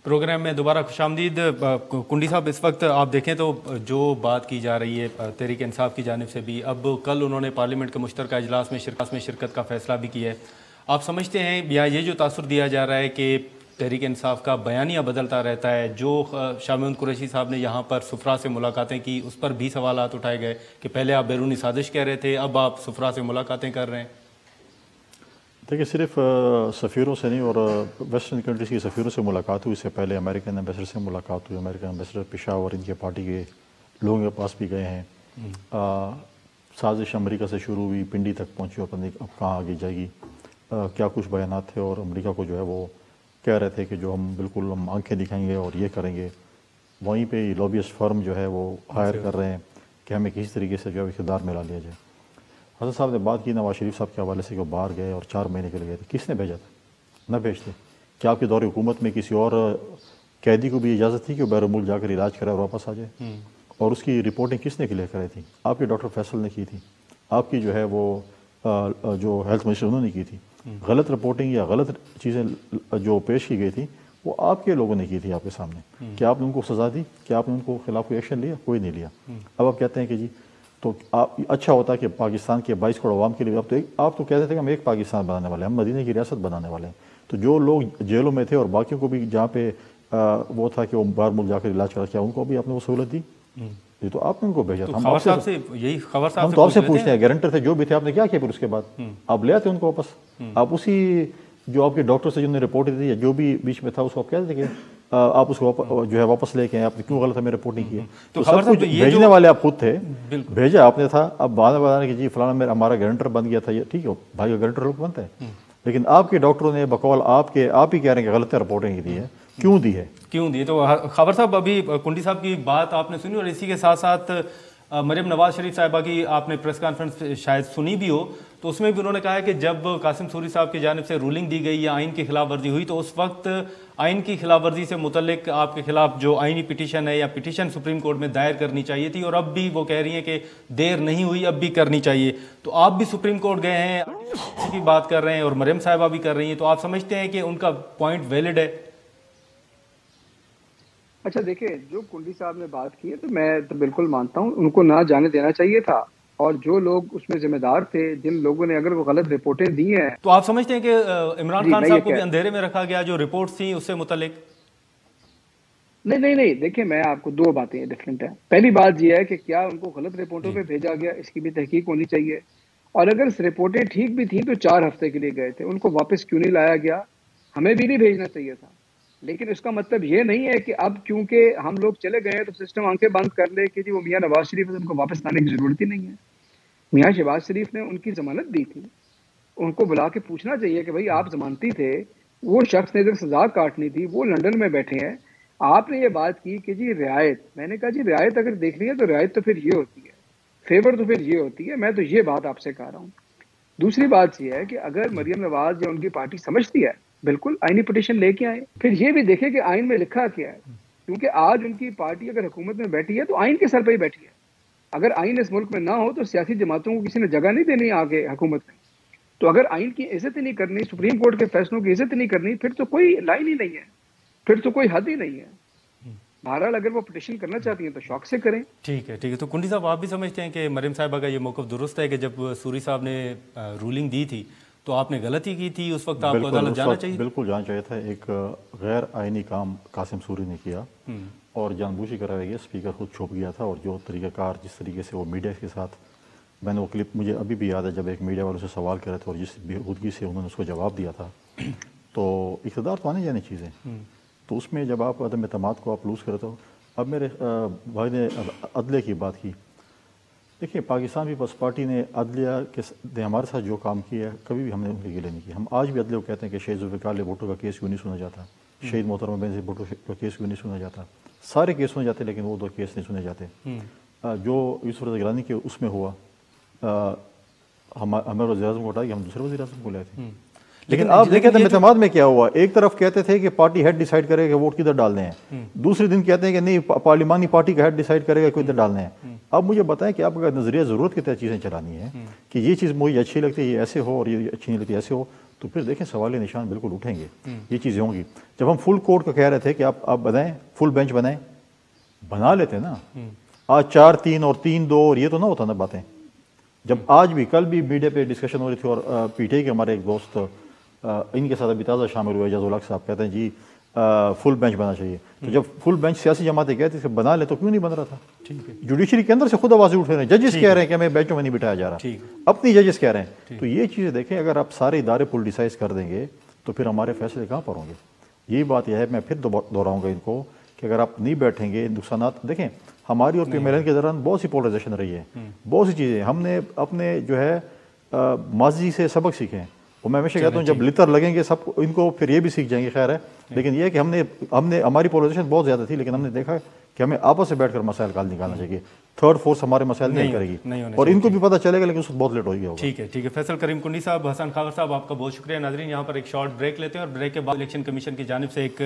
پروگرام میں دوبارہ خوش آمدید. کنڈی صاحب اس وقت آپ دیکھیں تو جو بات کی جا رہی ہے تحریک انصاف کی جانب سے بھی، اب کل انہوں نے پارلیمنٹ کے مشترکہ اجلاس میں شرکت کا فیصلہ بھی کیا ہے. آپ سمجھتے ہیں یا یہ جو تاثر دیا جا رہا ہے کہ تحریک انصاف کا بیانیہ بدلتا رہتا ہے، جو شاہ محمود قریشی صاحب نے یہاں پر سفراء سے ملاقاتیں کی اس پر بھی سوالات اٹھائے گئے کہ پہلے آپ بیرونی سازش کہہ رہے تھے، اب آپ سفراء سے ملاقاتیں کر رہے ہیں. دیکھیے صرف سفیروں سے نہیں اور ویسٹرن کنٹریز کی سفیروں سے ملاقات ہوئی، اس سے پہلے امریکن ایمبیسڈر سے ملاقات ہوئی، امریکن ایمبیسڈر پشاور ان کے پارٹی کے لوگوں کے پاس بھی گئے ہیں. سازش امریکہ سے شروع ہوئی، پنڈی تک پہنچی اور پتہ اب کہاں آگے جائے گی. کیا کچھ بیانات تھے اور امریکہ کو جو ہے وہ کہہ رہے تھے کہ جو ہم بالکل ہم آنکھیں دکھائیں گے اور یہ کریں گے. وہیں پہ لابیسٹ فرم جو ہے وہ ہائر کر رہے ہیں کہ ہمیں کسی طریقے سے جو ہے اقتدار میں لا لیا جائے. حسن صاحب نے بات کی نواز شریف صاحب کے حوالے سے کہ وہ باہر گئے اور 4 مہینے کے لیے گئے تھے. کس نے بھیجا تھا؟ نہ بھیجتے. کیا آپ کے دور حکومت میں کسی اور قیدی کو بھی اجازت تھی کہ وہ بیرون ملک جا کر علاج کرے اور واپس آ جائے؟ اور اس کی رپورٹنگ کس نے کلیئر کرائی تھی؟ آپ کے ڈاکٹر فیصل نے کی تھی, آپ کی جو ہے وہ جو ہیلتھ منسٹر انہوں نے کی تھی. غلط رپورٹنگ یا غلط چیزیں جو پیش کی گئی تھی وہ آپ کے لوگوں نے کی تھی آپ کے سامنے. کیا آپ نے ان کو سزا دی؟ کیا آپ نے ان کو خلاف کوئی ایکشن لیا؟ کوئی نہیں لیا. اب آپ کہتے ہیں کہ جی تو اچھا ہوتا کہ پاکستان کے 22 کروڑ عوام کے لیے آپ تو کہتے تھے کہ ہم ایک پاکستان بنانے والے ہیں, ہم مدینہ کی ریاست بنانے والے ہیں. تو جو لوگ جیلوں میں تھے اور باقیوں کو بھی جہاں پہ وہ تھا کہ وہ باہر ملک جا کر علاج کرا, کیا ان کو بھی آپ نے وہ سہولت دی؟ یہ تو آپ نے ان کو بھیجا تھا. ہم تو آپ سے پوچھتے ہیں, گارنٹر تھے جو بھی تھے, آپ نے کیا کیا پھر اس کے بعد؟ آپ لے آتے ان کو واپس. آپ اسی جو آپ کے ڈاکٹر سے جنہوں نے رپورٹ دی یا جو بھی بیچ میں تھا اس کو آپ کہتے تھے کہ آپ اس کو جو ہے واپس لے کے آئے, آپ نے کیوں غلط ہمیں رپورٹنگ کی ہے؟ تو سب کچھ بھیجنے والے آپ خود تھے, بھیجا آپ نے تھا. اب بعد میں بتانا کہ جی فلانا ہمارا گارنٹر بن گیا تھا, یہ ٹھیک ہے بھائی کا گارنٹر لوگ بنتا ہے, لیکن آپ کے ڈاکٹروں نے بقول آپ ہی کہہ رہے ہیں کہ غلط رپورٹنگ دی ہے. کیوں دی ہے؟ تو خبر صاحب ابھی کنڈی صاحب کی بات آپ نے سنی, اور اسی کے ساتھ ساتھ مریم نواز شریف صاحبہ کی آپ نے پریس کانفرنس شاید سنی بھی ہو, تو اس میں بھی انہوں نے کہا ہے کہ جب قاسم سوری صاحب کی جانب سے رولنگ دی گئی یا آئین کی خلاف ورزی ہوئی تو اس وقت آئین کی خلاف ورزی سے متعلق آپ کے خلاف جو آئینی پٹیشن ہے یا پٹیشن سپریم کورٹ میں دائر کرنی چاہیے تھی, اور اب بھی وہ کہہ رہی ہیں کہ دیر نہیں ہوئی, اب بھی کرنی چاہیے. تو آپ بھی سپریم کورٹ گئے ہیں, اسی کی بات کر رہے ہیں اور مریم صاحبہ بھی کر رہی ہیں, تو آپ سمجھتے ہیں کہ ان کا پوائنٹ ویلڈ ہے؟ اچھا دیکھیں, جو کنڈی صاحب نے بات کی ہے تو میں تو بالکل مانتا ہوں ان کو نہ جانے دینا چاہیے تھا, اور جو لوگ اس میں ذمہ دار تھے, جن لوگوں نے اگر وہ غلط رپورٹیں دی ہیں. تو آپ سمجھتے ہیں کہ عمران خان صاحب کو بھی اندھیرے میں رکھا گیا جو رپورٹس تھیں اس سے متعلق؟ نہیں, دیکھیں میں آپ کو 2 باتیں ڈفرینٹ ہیں. پہلی بات یہ ہے کہ کیا ان کو غلط رپورٹوں پہ بھیجا گیا, اس کی بھی تحقیق ہونی چاہیے. اور اگر رپورٹیں ٹھیک بھی تھیں تو 4 ہفتے کے لیے گئے تھے, ان کو واپس کیوں نہیں لایا گیا؟ ہمیں بھی نہیں بھیجنا چاہیے تھا. لیکن اس کا مطلب یہ نہیں ہے کہ اب کیونکہ ہم لوگ چلے گئے ہیں تو سسٹم آنکھیں بند کر لے کہ جی وہ میاں نواز شریف ان کو واپس لانے کی ضرورت ہی نہیں ہے. میاں شہباز شریف نے ان کی ضمانت دی تھی, ان کو بلا کے پوچھنا چاہیے کہ بھائی آپ ضمانتی تھے, وہ شخص نے ادھر سزا کاٹنی تھی, وہ لندن میں بیٹھے ہیں, آپ نے یہ بات کی کہ جی رعایت. میں نے کہا جی رعایت اگر دیکھنی ہے تو رعایت تو پھر یہ ہوتی ہے, فیور تو پھر یہ ہوتی ہے. میں تو یہ بات آپ سے کہہ رہا ہوں. دوسری بات یہ ہے کہ اگر مریم نواز یا ان کی پارٹی سمجھتی ہے, بالکل آئینی پٹیشن لے کے آئے, پھر یہ بھی دیکھیں کہ آئین میں لکھا کیا ہے. کیونکہ آج ان کی پارٹی اگر حکومت میں بیٹھی ہے تو آئین کے سر پہ ہی بیٹھی ہے. اگر آئین اس ملک میں نہ ہو تو سیاسی جماعتوں کو کسی نے جگہ نہیں دینی آگے حکومت میں. تو اگر آئین کی عزت ہی نہیں کرنی, سپریم کورٹ کے فیصلوں کی عزت ہی نہیں کرنی, پھر تو کوئی لائن ہی نہیں ہے, پھر تو کوئی حد ہی نہیں ہے. بہرحال اگر وہ پٹیشن کرنا چاہتی ہیں تو شوق سے کریں. ٹھیک ہے. تو کنڈی صاحب آپ بھی سمجھتے ہیں کہ مریم صاحبہ کا یہ موقف درست ہے کہ جب سوری صاحب نے رولنگ دی تھی تو آپ نے غلطی کی تھی, اس وقت آپ کو عدالت جانا چاہیے؟ بالکل جانا چاہیے تھا. ایک غیر آئینی کام قاسم سوری نے کیا اور جان بوجھ کرایا گیا. اسپیکر خود چھپ گیا تھا, اور جو طریقہ کار جس طریقے سے وہ میڈیا کے ساتھ, میں نے وہ کلپ مجھے ابھی بھی یاد ہے جب ایک میڈیا والوں سے سوال کرے تھے اور جس بے خودگی سے انہوں نے اس کو جواب دیا تھا. تو اقتدار تو آنے جانے چیزیں, تو اس میں جب آپ عدم اعتماد کو آپ لوز کرے تو. اب میرے بھائی نے عدلیہ کی بات کی. دیکھیں پاکستان پیپلز پارٹی نے عدلیہ نے ہمارے ساتھ جو کام کیا ہے کبھی بھی ہم نے ان کے گلے نہیں کیا. ہم آج بھی عدلیہ کو کہتے ہیں کہ شہید ذوالفقار بھٹو کا کیس کیوں نہیں سنا جاتا, شہید محترمہ بینظیر بھٹو کا کیس کیوں نہیں سنا جاتا. سارے کیس سنے جاتے لیکن وہ 2 کیس نہیں سنے جاتے. جو یوسف رضا گیلانی کے اس میں ہوا, ہمیں وزیر اعظم کو ہٹایا کہ ہم دوسرے وزیر اعظم کو لائے تھے. لیکن آپ دیکھیں تو اعتماد میں کیا ہوا, ایک طرف کہتے تھے کہ پارٹی ہیڈ ڈیسائیڈ کرے گا ووٹ کدھر ڈالنے ہیں, دوسرے دن کہتے ہیں کہ نہیں پارلیمانی پارٹی کا ہیڈ ڈیسائیڈ کرے گا کدھر ڈالنے ہیں. اب مجھے بتائیں کہ آپ کا نظریہ ضرورت کے تحت چیزیں چلانی ہے کہ یہ چیز مجھے اچھی لگتی ہے یہ ایسے ہو اور یہ اچھی نہیں لگتی ایسے ہو, تو پھر دیکھیں سوالیہ نشان بالکل اٹھیں گے, یہ چیزیں ہوں گی. جب ہم فل کورٹ کا کہہ رہے تھے کہ آپ بنائیں, فل بینچ بنائیں, بنا لیتے نا. آج 4-3 اور 3-2 اور یہ تو نہ ہوتا نا باتیں. جب آج بھی کل بھی میڈیا پہ ڈسکشن ہو رہی تھی اور پی ٹی آئی کے ہمارے ایک دوست ان کے ساتھ ابھی تازہ شامل ہوئے اعجاز الحق صاحب, کہتے ہیں جی فل بینچ بننا چاہیے. تو جب فل بینچ سیاسی جماعتیں کہتے ہیں بنا لے تو کیوں نہیں بن رہا تھا؟ جوڈیشری کے اندر سے خود آوازیں اٹھ رہے ہیں, ججز کہہ رہے ہیں کہ ہمیں بینچوں میں نہیں بٹھایا جا رہا, اپنی ججز کہہ رہے ہیں. تو یہ چیزیں دیکھیں, اگر آپ سارے ادارے پولیٹیسائز کر دیں گے تو پھر ہمارے فیصلے کہاں پر ہوں گے. یہی بات یہ ہے, میں پھر دہراؤں گا ان کو کہ اگر آپ نہیں بیٹھیں گے نقصانات دیکھیں. ہماری اور پی ایم ایل این کے دوران بہت سی پولرائزیشن رہی ہے, بہت سی چیزیں ہم نے اپنے جو ہے ماضی سے سبق سیکھے ہیں, اور میں ہمیشہ کہتا ہوں جب لتر لگیں گے سب ان کو پھر یہ بھی سیکھ جائیں گے. خیر ہے, لیکن یہ کہ ہم نے ہماری پولرائزیشن بہت زیادہ تھی, لیکن ہم نے دیکھا کہ ہمیں آپس سے بیٹھ کر مسائل حل نکالنا چاہیے. تھرڈ فورس ہمارے مسائل نہیں کرے گی, اور ان کو بھی پتہ چلے گا, لیکن اس وقت بہت لیٹ ہو گیا ہوگا. ٹھیک ہے. فیصل کریم کنڈی صاحب, حسن خاور صاحب, آپ کا بہت شکریہ. ناظرین, یہاں پر ایک شارٹ بریک لیتے ہیں, اور بریک کے بعد الیکشن کمیشن کی جانب سے ایک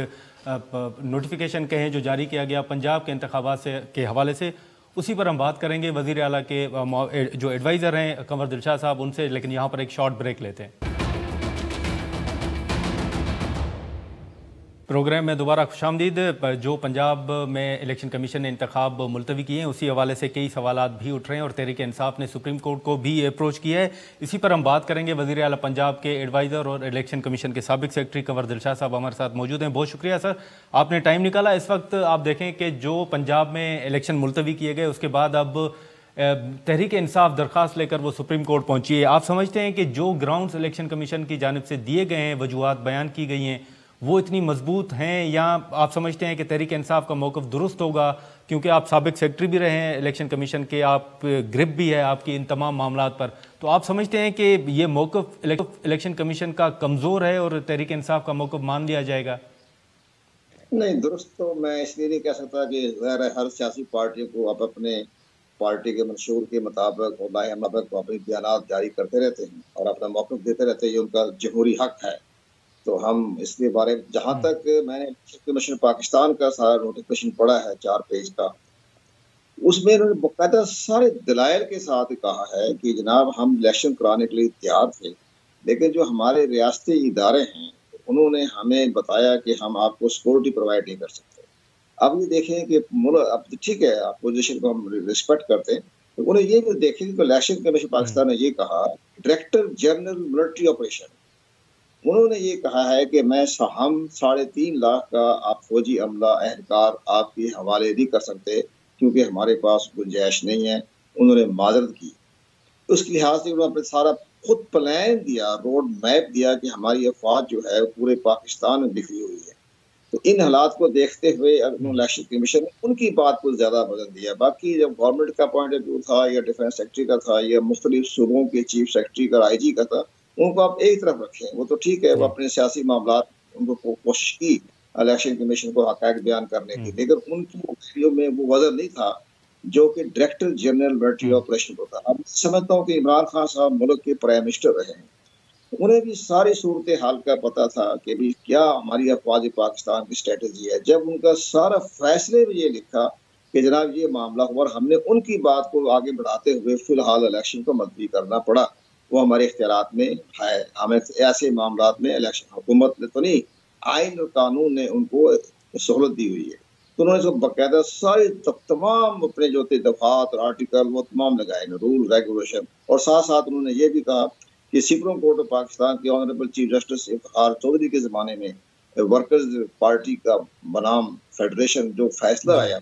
نوٹیفیکیشن کہیں جو جاری کیا گیا پنجاب کے انتخابات کے حوالے سے, اسی پر ہم بات کریں گے وزیر اعلیٰ کے جو ایڈوائزر ہیں قمر دلشاہ صاحب ان سے. لیکن یہاں پر ایک شارٹ بریک لیتے ہیں. پروگرام میں دوبارہ خوش آمدید. جو پنجاب میں الیکشن کمیشن نے انتخاب ملتوی کیے ہیں اسی حوالے سے کئی سوالات بھی اٹھ رہے ہیں, اور تحریک انصاف نے سپریم کورٹ کو بھی اپروچ کیا ہے. اسی پر ہم بات کریں گے. وزیر اعلیٰ پنجاب کے ایڈوائزر اور الیکشن کمیشن کے سابق سیکرٹری قمر دلشاہ صاحب ہمارے ساتھ موجود ہیں. بہت شکریہ سر, آپ نے ٹائم نکالا. اس وقت آپ دیکھیں کہ جو پنجاب میں الیکشن ملتوی کیے گئے اس کے بعد اب تحریک انصاف درخواست لے کر وہ سپریم کورٹ پہنچی ہے. آپ سمجھتے ہیں کہ جو گراؤنڈز الیکشن کمیشن کی جانب سے دیے گئے ہیں, وجوہات بیان کی گئی ہیں, وہ اتنی مضبوط ہیں, یا آپ سمجھتے ہیں کہ تحریک انصاف کا موقف درست ہوگا کیونکہ آپ سابق سیکرٹری بھی رہے ہیں الیکشن کمیشن کے, آپ گرپ بھی ہے آپ کی ان تمام معاملات پر, تو آپ سمجھتے ہیں کہ یہ موقف الیکشن کمیشن کا کمزور ہے اور تحریک انصاف کا موقف مان لیا جائے گا؟ نہیں, درست تو میں اس لیے نہیں کہہ سکتا کہ غیر ہر سیاسی پارٹی کو اب اپنے پارٹی کے منشور کے مطابق اور لاہ مطابق اپنے بیانات جاری کرتے رہتے ہیں اور اپنا موقف دیتے رہتے ہیں, یہ ان کا جمہوری حق ہے. تو ہم اس کے بارے میں, جہاں تک میں نے کمیشن پاکستان کا سارا نوٹیفکیشن پڑھا ہے 4 پیج کا, اس میں انہوں نے باقاعدہ سارے دلائل کے ساتھ کہا ہے کہ جناب ہم الیکشن کرانے کے لیے تیار تھے, لیکن جو ہمارے ریاستی ادارے ہیں انہوں نے ہمیں بتایا کہ ہم آپ کو سیکورٹی پرووائڈ نہیں کر سکتے. اب یہ دیکھیں کہ اب ٹھیک ہے اپوزیشن کو ہم ریسپیکٹ کرتے ہیں, تو انہیں یہ بھی دیکھیں کہ الیکشن کمیشن پاکستان نے یہ کہا, ڈائریکٹر جنرل ملٹری آپریشن, انہوں نے یہ کہا ہے کہ ہم 3.5 لاکھ کا آپ فوجی عملہ اہلکار آپ کے حوالے نہیں کر سکتے کیونکہ ہمارے پاس گنجائش نہیں ہے. انہوں نے معذرت کی. اس کے لحاظ سے انہوں نے سارا خود پلان دیا, روڈ میپ دیا کہ ہماری افواج جو ہے پورے پاکستان میں بکھری ہوئی ہے. تو ان حالات کو دیکھتے ہوئے الیکشن کمیشن نے ان کی بات کو زیادہ وزن دیا. باقی جب گورنمنٹ کا پوائنٹ آف ویو تھا یا ڈیفینس سیکرٹری کا تھا یا مختلف صوبوں کے چیف سیکرٹری کا, آئی جی کا تھا, ان کو آپ ایک طرف رکھیں, وہ تو ٹھیک ہے, وہ اپنے سیاسی معاملات ان کو کوشش کی الیکشن کمیشن کو حقائق بیان کرنے کی, لیکن ان کی ویڈیو میں وہ وزن نہیں تھا جو کہ ڈائریکٹر جنرل ملٹری آپریشن کو تھا. اب سمجھتا ہوں کہ عمران خان صاحب ملک کے پرائم منسٹر رہے ہیں, انہیں بھی ساری صورتحال کا پتہ تھا کہ بھی کیا ہماری افواج پاکستان کی اسٹریٹجی ہے. جب ان کا سارا فیصلے میں یہ لکھا کہ جناب یہ معاملہ ہوا, اور ہم نے ان کی بات کو آگے بڑھاتے ہوئے فی الحال الیکشن کو ملتوی کرنا پڑا, وہ ہمارے اختیارات میں ہے. ہمیں ایسے معاملات میں الیکشن حکومت نے تو نہیں, آئین اور قانون نے ان کو سہولت دی ہوئی ہے. تو انہوں نے جو باقاعدہ سارے تمام اپنے جو تھے دفعات اور آرٹیکل وہ تمام لگائے, رول ریگولیشن, اور ساتھ ساتھ انہوں نے یہ بھی کہا کہ سپریم کورٹ آف پاکستان کے honourable chief justice Iftikhar Chaudhry کے زمانے میں ورکرز پارٹی کا بنام فیڈریشن جو فیصلہ آیا,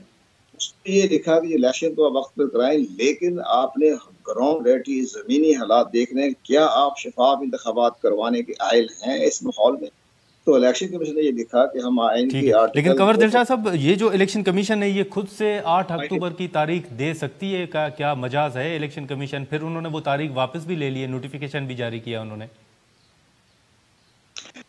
اس میں یہ لکھا کہ الیکشن تو وقت پر کرائیں, لیکن آپ نے گراؤنڈ ریٹی زمینی حالات دیکھنے, کیا آپ شفاف انتخابات کروانے کے قائل ہیں اس ماحول میں. تو الیکشن کمیشن نے یہ لکھا کہ ہم آئین کی لیکن قمر دلشاہ صاحب, یہ جو الیکشن کمیشن ہے یہ خود سے 8 اکتوبر کی تاریخ دے سکتی ہے, کا کیا مجاز ہے الیکشن کمیشن؟ پھر انہوں نے وہ تاریخ واپس بھی لے لی ہے, نوٹیفیکیشن بھی جاری کیا انہوں نے.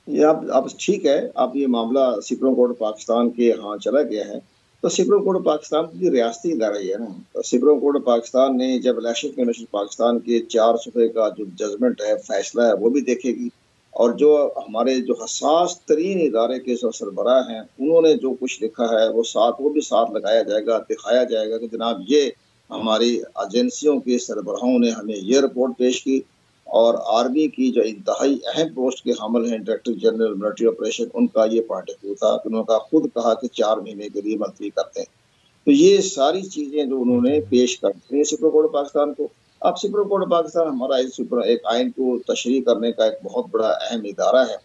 یہ اب ٹھیک ہے, اب یہ معاملہ سپریم کورٹ پاکستان کے ہاں چلا گیا ہے, تو سپریم کورٹ پاکستان کی ریاستی ادارہ ہی ہے نا. تو سپریم کورٹ پاکستان نے جب الیکشن کمیشن پاکستان کے 4 صفحے کا جو ججمنٹ ہے, فیصلہ ہے, وہ بھی دیکھے گی, اور جو ہمارے جو حساس ترین ادارے کے سربراہ ہیں انہوں نے جو کچھ لکھا ہے وہ بھی ساتھ لگایا جائے گا, دکھایا جائے گا کہ جناب یہ ہماری ایجنسیوں کے سربراہوں نے ہمیں یہ رپورٹ پیش کی, اور آرمی کی جو انتہائی اہم پوسٹ کے حامل ہیں ڈائریکٹر جنرل ملٹری آپریشن, ان کا یہ پوائنٹ آف ویو تھا کہ انہوں نے خود کہا کہ 4 مہینے کے لیے ملتوی کرتے ہیں. تو یہ ساری چیزیں جو انہوں نے پیش کر دی سپریم کورٹ پاکستان کو. اب سپریم کورٹ پاکستان ہمارا ایک آئین کو تشریح کرنے کا ایک بہت بڑا اہم ادارہ ہے,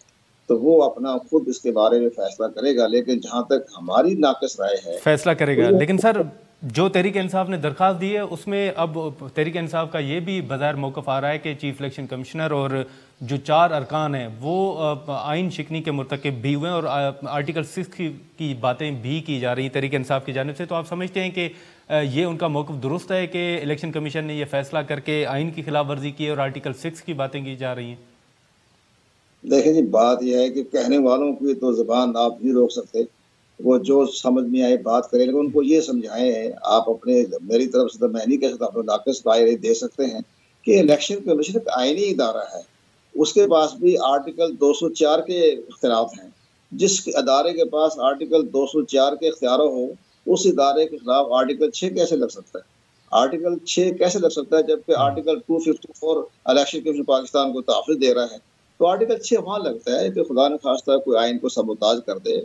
تو وہ اپنا خود اس کے بارے میں فیصلہ کرے گا, لیکن جہاں تک ہماری ناقص رائے ہے فیصلہ کرے گا. لیکن سر جو تحریک انصاف نے درخواست دی ہے اس میں اب تحریک انصاف کا یہ بھی بظاہر موقف آ رہا ہے کہ چیف الیکشن کمشنر اور جو 4 ارکان ہیں وہ آئین شکنی کے مرتکب بھی ہوئے ہیں, اور آرٹیکل 6 کی باتیں بھی کی جا رہی ہیں تحریک انصاف کی جانب سے. تو آپ سمجھتے ہیں کہ یہ ان کا موقف درست ہے کہ الیکشن کمیشن نے یہ فیصلہ کر کے آئین کی خلاف ورزی کی اور آرٹیکل 6 کی باتیں کی جا رہی ہیں؟ دیکھیں جی، بات یہ ہے کہ کہنے والوں کی تو زبان آپ نہیں روک سکتے، وہ جو سمجھ میں آئے بات کریں، لیکن ان کو یہ سمجھائیں آپ اپنے، میری طرف سے تو میں نہیں کہہ سکتا، اپنے ناقص رائے دے سکتے ہیں کہ الیکشن کمیشن ایک آئینی ادارہ ہے، اس کے پاس بھی آرٹیکل 204 کے اختیارات ہیں. جس ادارے کے پاس آرٹیکل 204 کے اختیارات ہو، اس ادارے کے خلاف آرٹیکل 6 کیسے لگ سکتا ہے؟ آرٹیکل 6 کیسے لگ سکتا ہے جبکہ آرٹیکل 254 الیکشن کمیشن پاکستان کو تحفظ دے رہا ہے؟ تو آرٹیکل 6 وہاں لگتا ہے کہ خدا نہ خواستہ کوئی آئین کو سبوتاج کر دے،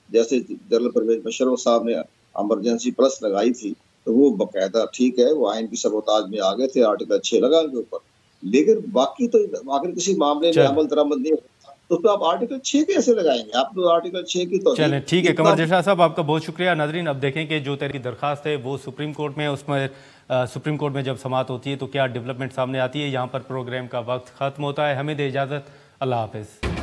جیسے جنرل پرویز مشرف صاحب نے ایمرجنسی پلس لگائی تھی، تو وہ باقاعدہ ٹھیک ہے، وہ آئین کی سبوتاج میں آ گئے تھے، آرٹیکل 6 لگا ان کے اوپر. لیکن باقی تو اگر کسی معاملے میں عمل درآمد نہیں ہوتا تو اس پہ آپ آرٹیکل 6 کیسے لگائیں گے؟ آپ تو آرٹیکل 6 کی توہین. چلیں ٹھیک ہے قمر جیشا صاحب، آپ کا بہت شکریہ. ناظرین اب دیکھیں کہ جو تحریک درخواست ہے وہ سپریم کورٹ میں، اس میں سپریم کورٹ میں جب سماعت ہوتی ہے تو کیا ڈیولپمنٹ سامنے آتی ہے. یہاں پر پروگرام کا وقت ختم ہوتا ہے، ہمیں دے اجازت، اللہ حافظ.